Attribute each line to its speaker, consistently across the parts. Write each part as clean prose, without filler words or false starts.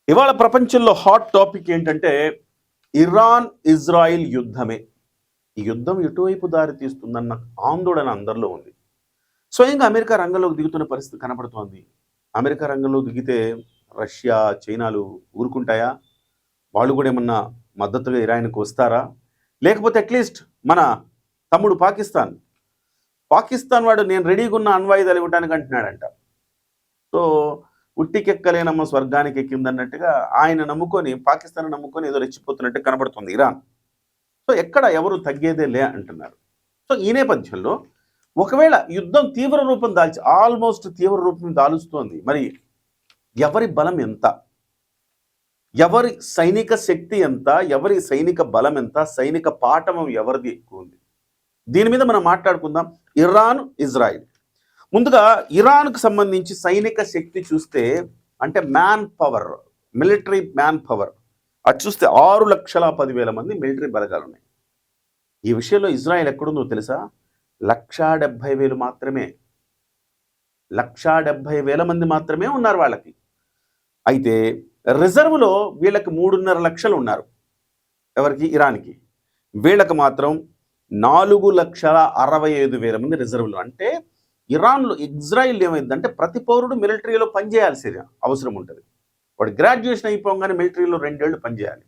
Speaker 1: ఇవాళ ప్రపంచంలో hot topic ఏంటంటే ఇరాన్ ఇజ్రాయిల్ యుద్ధమే. ఈ యుద్ధం ఎటువైపు దారి తీస్తుందన్న ఆందోళన అందరిలో ఉంది. స్వయంగా అమెరికా రంగంలోకి దిగుతున్న పరిస్థితి కనబడుతోంది. అమెరికా రంగంలో దిగితే రష్యా, చైనాలు ఊరుకుంటాయా? వాళ్ళు కూడా ఏమన్నా మద్దతుగా ఇరాన్‌కి వస్తారా? లేకపోతే అట్‌లీస్ట్ మన తమ్ముడు పాకిస్తాన్ వాడు నేను రెడీగున్న అణ్వాయుధాలు ఇవ్వటానికి అంటున్నాడంట. సో, ఉట్టికెక్కలేనమ్మ స్వర్గానికి ఎక్కిందన్నట్టుగా ఆయన నమ్ముకొని, పాకిస్తాన్ నమ్ముకొని ఏదో రెచ్చిపోతున్నట్టు కనబడుతుంది ఇరాన్. సో, ఎక్కడ ఎవరు తగ్గేదే లే అంటున్నారు. సో, ఈ నేపథ్యంలో ఒకవేళ యుద్ధం తీవ్ర రూపం దాల్చి ఆల్మోస్ట్ తీవ్ర రూపం దాలుస్తోంది. మరి ఎవరి బలం ఎంత? ఎవరి సైనిక శక్తి ఎంత? ఎవరి సైనిక బలం ఎంత? సైనిక పాఠవం ఎవరిది ఎక్కువ ఉంది? దీని మీద మనం మాట్లాడుకుందాం. Iran, Israel. ముందుగా ఇరాన్కు సంబంధించి సైనిక శక్తి చూస్తే అంటే man power, military man power అది చూస్తే 6,10,000 మంది మిలిటరీ బలగాలు ఉన్నాయి. ఈ విషయంలో ఇజ్రాయెల్ ఎక్కడుందో తెలుసా? 1,70,000 మాత్రమే. 1,70,000 మంది మాత్రమే ఉన్నారు వాళ్ళకి. అయితే రిజర్వ్లో వీళ్ళకి 3.5 లక్షలు ఉన్నారు. ఎవరికి? ఇరాన్కి. వీళ్ళకి మాత్రం 4,65,000 మంది రిజర్వ్లో. అంటే ఇరాన్లో ఇజ్రాయిల్ ఏమైందంటే ప్రతి పౌరుడు మిలిటరీలో పనిచేయాల్సిన అవసరం ఉంటుంది. వాడు గ్రాడ్యుయేషన్ అయిపోగానే మిలిటరీలో 2 ఏళ్ళు పనిచేయాలి.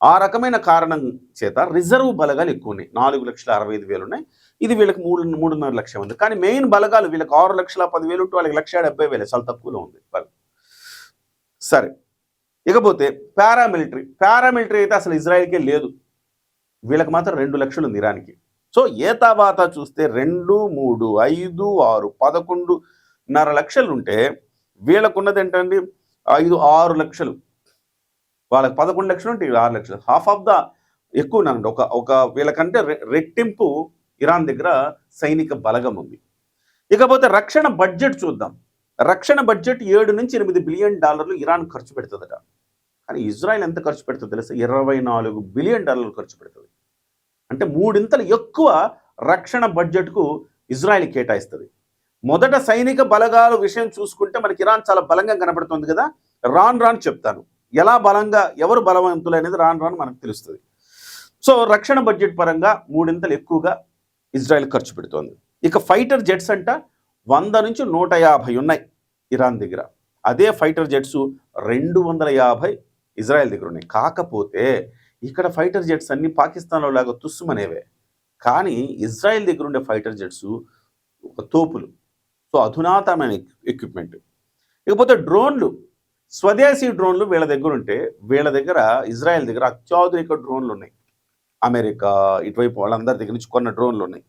Speaker 1: ఆ రకమైన కారణం చేత రిజర్వ్ బలగాలు ఎక్కువ ఉన్నాయి. 4,65,000 ఉన్నాయి. ఇది వీళ్ళకి 3.5 లక్షల మంది. కానీ మెయిన్ బలగాలు వీళ్ళకి 6,10,000 ఉంటే వాళ్ళకి 1,70,000 చాలా తక్కువలో ఉంది బలం. సరే, ఇకపోతే పారామిలిటరీ అయితే అసలు ఇజ్రాయిల్కే లేదు. వీళ్ళకి మాత్రం 2 లక్షలు ఉంది ఇరాన్కి. సో ఏతావాత చూస్తే 2, 3, 5, 6, 11.5 లక్షలు ఉంటే వీళ్ళకున్నది ఏంటండి 6 లక్షలు. వాళ్ళకి 11 లక్షలు ఉంటే 6 లక్షలు. హాఫ్ ఆఫ్ ద ఎక్కువ ఉన్నారండి. ఒక వీళ్ళకంటే రెట్టింపు ఇరాన్ దగ్గర సైనిక బలగం ఉంది. ఇకపోతే రక్షణ బడ్జెట్ చూద్దాం. రక్షణ బడ్జెట్ $7 బిలియన్ ఇరాన్ ఖర్చు పెడుతుందట. కానీ ఇజ్రాయెల్ ఎంత ఖర్చు పెడుతుందో తెలుసా? $24 బిలియన్ ఖర్చు పెడుతుంది. అంటే 3 ఎక్కువ రక్షణ బడ్జెట్కు ఇజ్రాయెల్ కేటాయిస్తుంది. మొదట సైనిక బలగాల విషయం చూసుకుంటే మనకి ఇరాన్ చాలా బలంగా కనబడుతుంది కదా. రాను చెప్తాను ఎలా బలంగా ఎవరు బలవంతులు అనేది రాను మనకు తెలుస్తుంది. సో రక్షణ బడ్జెట్ పరంగా 3 ఎక్కువగా ఇజ్రాయెల్ ఖర్చు పెడుతోంది. ఇక ఫైటర్ జెట్స్ అంట 100 నుంచి 150 ఉన్నాయి ఇరాన్ దగ్గర. అదే ఫైటర్ జెట్స్ 250 ఇజ్రాయెల్ దగ్గర ఉన్నాయి. కాకపోతే ఇక్కడ ఫైటర్ జెట్స్ అన్ని పాకిస్తాన్లో లాగా తుస్సుమనేవే. కానీ ఇజ్రాయెల్ దగ్గర ఉండే ఫైటర్ జెట్స్ ఒక తోపులు. సో అధునాతనమైన ఎక్విప్మెంట్. ఇకపోతే డ్రోన్లు, స్వదేశీ డ్రోన్లు వీళ్ళ దగ్గర ఉంటే వీళ్ళ దగ్గర ఇజ్రాయెల్ దగ్గర అత్యాధునిక డ్రోన్లు ఉన్నాయి. అమెరికా ఇటువైపు వాళ్ళందరి దగ్గర నుంచి కొన్న డ్రోన్లు ఉన్నాయి.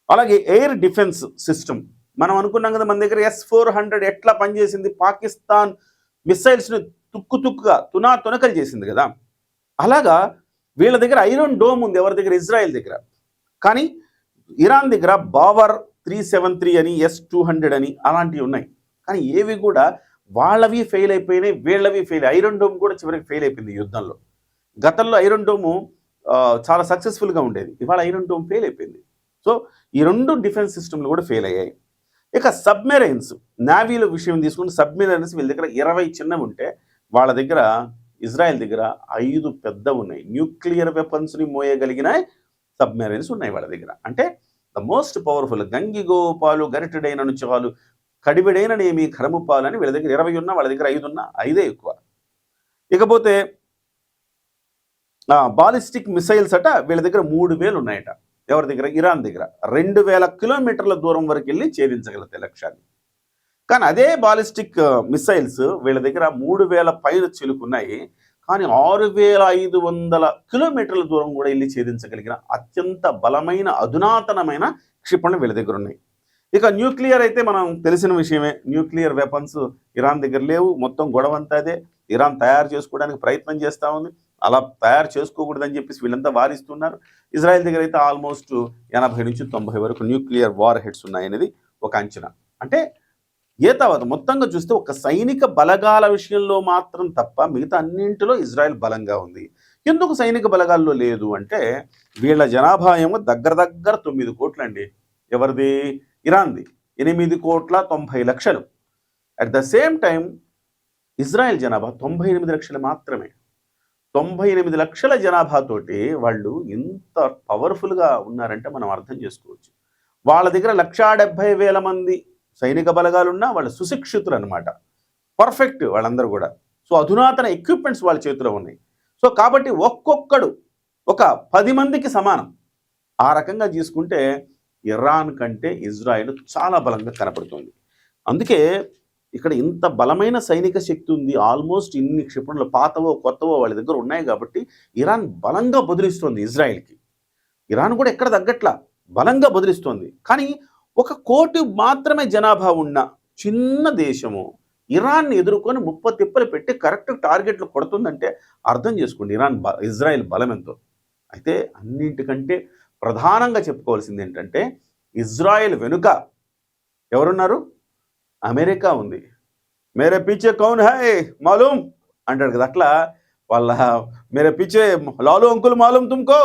Speaker 1: అలాగే ఎయిర్ డిఫెన్స్ సిస్టమ్ మనం అనుకున్నాం కదా, మన దగ్గర S-400 ఎట్లా పనిచేసింది, పాకిస్తాన్ మిసైల్స్ని తుక్కుగా తునకలు చేసింది కదా. అలాగా వీళ్ళ దగ్గర ఐరన్ డోమ్ ఉంది ఎవరి దగ్గర? ఇజ్రాయెల్ దగ్గర. కానీ ఇరాన్ దగ్గర బావర్ 373 అని, S-200 అని అలాంటివి ఉన్నాయి. కానీ ఏవి కూడా వాళ్ళవి ఫెయిల్ అయిపోయినాయి, వీళ్ళవి ఫెయిల్. ఐరన్ డోమ్ కూడా చివరికి ఫెయిల్ అయిపోయింది యుద్ధంలో. గతంలో ఐరన్ డోము చాలా సక్సెస్ఫుల్గా ఉండేది. ఇవాళ ఐరన్ డోమ్ ఫెయిల్ అయిపోయింది. సో ఈ 2 డిఫెన్స్ సిస్టమ్లు కూడా ఫెయిల్ అయ్యాయి. ఇక సబ్మెరైన్స్, నావీలో విషయం తీసుకుంటే సబ్మెరైన్స్ వీళ్ళ దగ్గర 20 చిన్నవి ఉంటే వాళ్ళ దగ్గర ఇజ్రాయెల్ దగ్గర 5 పెద్ద ఉన్నాయి. న్యూక్లియర్ వెపన్స్ని మోయగలిగిన సబ్మెరైన్స్ ఉన్నాయి వాళ్ళ దగ్గర. అంటే ద మోస్ట్ పవర్ఫుల్. గంగిగోపాలు గరిటెడైన చాలు కడివిడైన నేమి కరముపాలు అని వీళ్ళ దగ్గర 20 ఉన్నా, వాళ్ళ దగ్గర 5 ఉన్నా 5 ఎక్కువ. ఇకపోతే బాలిస్టిక్ మిసైల్స్ అట వీళ్ళ దగ్గర 3,000 ఉన్నాయట. ఎవరి దగ్గర? ఇరాన్ దగ్గర. 2,000 కిలోమీటర్ల దూరం వరకు వెళ్ళి ఛేదించగలుగుతాయి లక్ష్యాన్ని. కానీ అదే బాలిస్టిక్ మిసైల్స్ వీళ్ళ దగ్గర 3,000 పైన చిలుకున్నాయి. కానీ 6,500 కిలోమీటర్ల దూరం కూడా వెళ్ళి ఛేదించగలిగిన అత్యంత బలమైన అధునాతనమైన క్షిపణులు వీళ్ళ దగ్గర ఉన్నాయి. ఇక న్యూక్లియర్ అయితే మనం తెలిసిన విషయమే. న్యూక్లియర్ వెపన్స్ ఇరాన్ దగ్గర లేవు. మొత్తం గొడవంతా అదే. ఇరాన్ తయారు చేసుకోవడానికి ప్రయత్నం చేస్తూ ఉంది. అలా తయారు చేసుకోకూడదని చెప్పేసి వీళ్ళంతా వారిస్తున్నారు. ఇజ్రాయెల్ దగ్గర అయితే ఆల్మోస్ట్ 80 నుంచి 90 వరకు న్యూక్లియర్ వార్ హెడ్స్ ఉన్నాయనేది ఒక అంచనా. అంటే తర్వాత మొత్తంగా చూస్తే ఒక సైనిక బలగాల విషయంలో మాత్రం తప్ప మిగతా అన్నింటిలో ఇజ్రాయెల్ బలంగా ఉంది. ఎందుకు సైనిక బలగాల్లో లేదు అంటే వీళ్ళ జనాభా ఏమో దగ్గర 9 కోట్లండి. ఎవరిది? ఇరాన్ది 8,90,00,000. At the same time Israel జనాభా 98 లక్షలు మాత్రమే. 98 లక్షల జనాభాతోటి వాళ్ళు ఎంత పవర్‌ఫుల్‌గా ఉన్నారంటే మనం అర్థం చేసుకోవచ్చు. వాళ్ళ దగ్గర 1,70,000 మంది సైనిక బలగాలున్నా వాళ్ళు సుశిక్షితులనమాట. పర్ఫెక్ట్ వాళ్ళందరూ గూడా. సో, అధునాతన ఎక్విప్‌మెంట్స్ వాళ్ళ చేతిలో ఉన్నాయి. సో, కాబట్టి ఒక్కొక్కడు ఒక 10 మందికి సమానం. ఆ రకంగా తీసుకుంటే ఇరాన్ కంటే ఇజ్రాయెల్ చాలా బలంగా కనపడుతుంది. అందుకే ఇక్కడ ఇంత బలమైన సైనిక శక్తి ఉంది. ఆల్మోస్ట్ ఇన్ని క్షిపణులు పాతవో, కొత్తవో వాళ్ళ దగ్గర ఉన్నాయి కాబట్టి ఇరాన్ బలంగా బదులిస్తోంది ఇజ్రాయెల్‌కి. ఇరాన్ కూడా ఎక్కడ తగ్గట్లా బలంగా బదులిస్తోంది. కానీ 1,00,00,000 మాత్రమే జనాభా ఉన్న చిన్న దేశము ఇరాన్‌ని ఎదుర్కొని ముప్పతిప్పలు పెట్టి కరెక్ట్ టార్గెట్లు కొడుతుందంటే అర్థం చేసుకోండి ఇజ్రాయెల్ బలం ఎంతో. అయితే అన్నింటికంటే ప్రధానంగా చెప్పుకోవాల్సింది ఏంటంటే ఇజ్రాయెల్ వెనుక ఎవరున్నారు? అమెరికా ఉంది. మేరే పీచే కౌన్ హై మాలూమ్ అంటాడు కదా, అట్లా వాళ్ళ మేరే పీచే లాలు అంకుల్ మాలూమ్ తుమ్కో,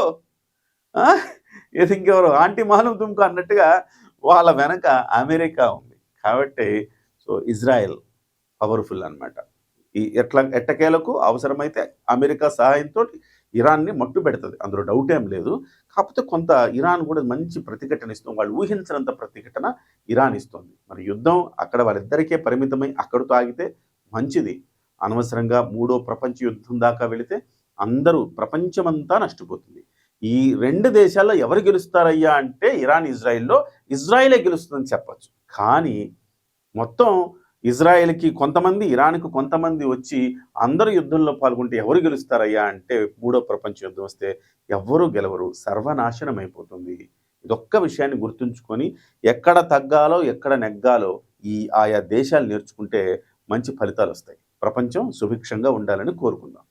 Speaker 1: ఏది ఇంకెవరు ఆంటీ మాలూమ్ తుమ్కో అన్నట్టుగా వాళ్ళ వెనక అమెరికా ఉంది. కాబట్టి సో ఇజ్రాయెల్ పవర్ఫుల్ అన్నమాట. ఈ ఎట్టకేలకు అవసరమైతే అమెరికా సహాయంతో ఇరాన్ని మట్టు పెడుతుంది, అందులో డౌట్ ఏం లేదు. కాకపోతే కొంత ఇరాన్ కూడా మంచి ప్రతిఘటన ఇస్తుంది, వాళ్ళు ఊహించినంత ప్రతిఘటన ఇరాన్ ఇస్తుంది. మరి యుద్ధం అక్కడ వాళ్ళిద్దరికే పరిమితమై అక్కడితో ఆగితే మంచిది. అనవసరంగా 3వ ప్రపంచ యుద్ధం దాకా వెళితే అందరూ ప్రపంచమంతా నష్టపోతుంది. ఈ 2 దేశాల్లో ఎవరు గెలుస్తారయ్యా అంటే ఇరాన్ ఇజ్రాయిల్లో ఇజ్రాయిలే గెలుస్తుందని చెప్పచ్చు. కానీ మొత్తం ఇజ్రాయెల్‌కి కొంతమంది, ఇరాన్‌కి కొంతమంది వచ్చి అందరూ యుద్ధంలో పాల్గొంటే ఎవరు గెలుస్తారయ్యా అంటే 3వ ప్రపంచ యుద్ధం వస్తే ఎవ్వరూ గెలవరు, సర్వనాశనం అయిపోతుంది. ఇదొక్క విషయాన్ని గుర్తుంచుకొని ఎక్కడ తగ్గాలో ఎక్కడ నెగ్గాలో ఆయా దేశాలు నేర్చుకుంటే మంచి ఫలితాలు వస్తాయి. ప్రపంచం సుభిక్షంగా ఉండాలని కోరుకుందాం.